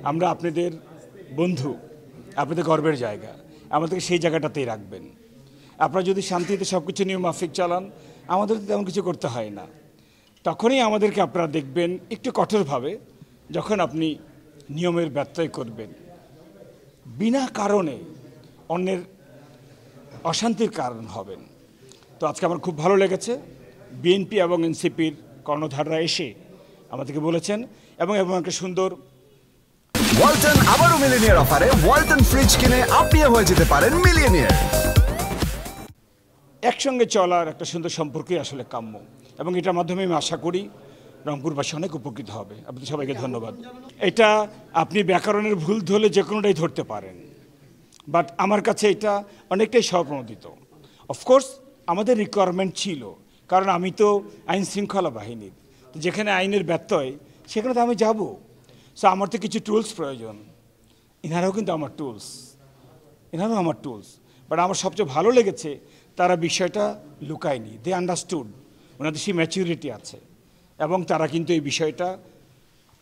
আমরা আপনাদের বন্ধু, আপনাদের গর্বের জায়গা, আমাদেরকে সেই জায়গাটাতেই রাখবেন। আপনারা যদি শান্তিতে সব কিছু নিয়ম মাফিক চালান, আমাদের তেমন কিছু করতে হয় না। তখনই আমাদেরকে আপনারা দেখবেন একটু কঠোরভাবে, যখন আপনি নিয়মের ব্যত্যয় করবেন, বিনা কারণে অন্যের অশান্তির কারণ হবেন। তো আজকে আমার খুব ভালো লেগেছে, বিএনপি এবং এনসিপির কর্ণধাররা এসে আমাদেরকে বলেছেন এবং একটা সুন্দর ওয়ালটন আবারও মিলিনিয়ার অফারে ওয়ালটন ফ্রিজ কিনে আপনিও হয়ে যেতে পারেন মিলিয়নিয়ার। একসঙ্গে চলার একটা সুন্দর সম্পর্কই আসলে কাম্য, এবং এটার মাধ্যমে আমি আশা করি রংপুরবাসী অনেক উপকৃত হবে। আপনাদের সবাইকে ধন্যবাদ। এটা আপনি ব্যাকরণের ভুল ধরলে যে কোনোটাই ধরতে পারেন, বাট আমার কাছে এটা অনেকটাই স্বপ্রণোদিত। অফকোর্স আমাদের রিকোয়ারমেন্ট ছিল, কারণ আমি তো আইন শৃঙ্খলা বাহিনীর, তো যেখানে আইনের ব্যত্যয় সেখানে তো আমি যাব। সো আমার তো কিছু টুলস প্রয়োজন, এনারাও কিন্তু আমার টুলস। বাট আমার সবচেয়ে ভালো লেগেছে তারা বিষয়টা লুকায়নি, দে আন্ডারস্টুড, ওনাদের সেই ম্যাচুরিটি আছে, এবং তারা কিন্তু এই বিষয়টা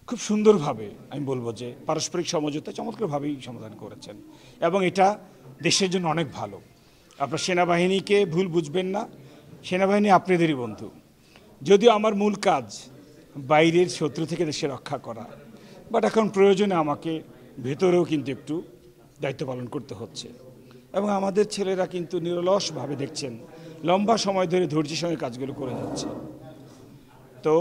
খুব সুন্দরভাবে, আমি বলবো যে পারস্পরিক সমঝোতা চমৎকারভাবেই সমাধান করেছেন, এবং এটা দেশের জন্য অনেক ভালো। আপনার সেনাবাহিনীকে ভুল বুঝবেন না, সেনাবাহিনী আপনাদেরই বন্ধু। যদিও আমার মূল কাজ বাইরের শত্রু থেকে দেশে রক্ষা করা, বাট এখন প্রয়োজনে আমাকে ভেতরেও কিন্তু একটু দায়িত্ব পালন করতে হচ্ছে, এবং আমাদের ছেলেরা কিন্তু নিরলসভাবে দেখছেন লম্বা সময় ধরে ধৈর্যের সঙ্গে কাজগুলো করে যাচ্ছে। তো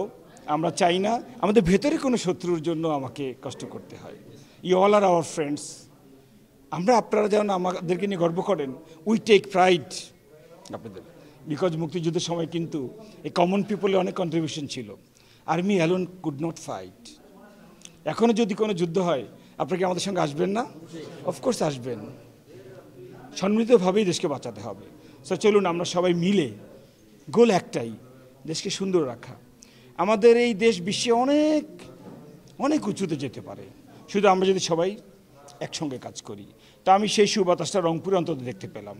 আমরা চাই না আমাদের ভেতরে কোনো শত্রুর জন্য আমাকে কষ্ট করতে হয়। You all are our friends. আপনারা যেমন আমাদেরকে নিয়ে গর্ব করেন, উই টেক প্রাইড আপনাদের, বিকজ মুক্তিযুদ্ধের সময় কিন্তু এই কমন পিপলের অনেক কন্ট্রিবিউশন ছিল। Army alone could not fight. এখনও যদি কোনো যুদ্ধ হয়, আপনারা কি আমাদের সঙ্গে আসবেন না? অফকোর্স আসবেন। সম্মিলিতভাবেই দেশকে বাঁচাতে হবে। সো চলুন আমরা সবাই মিলে, গোল একটাই, দেশকে সুন্দর রাখা। আমাদের এই দেশ বিশ্বে অনেক অনেক উঁচুতে যেতে পারে, শুধু আমরা যদি সবাই একসঙ্গে কাজ করি। তা আমি সেই সুবাতাসটা রংপুরে অন্তত দেখতে পেলাম।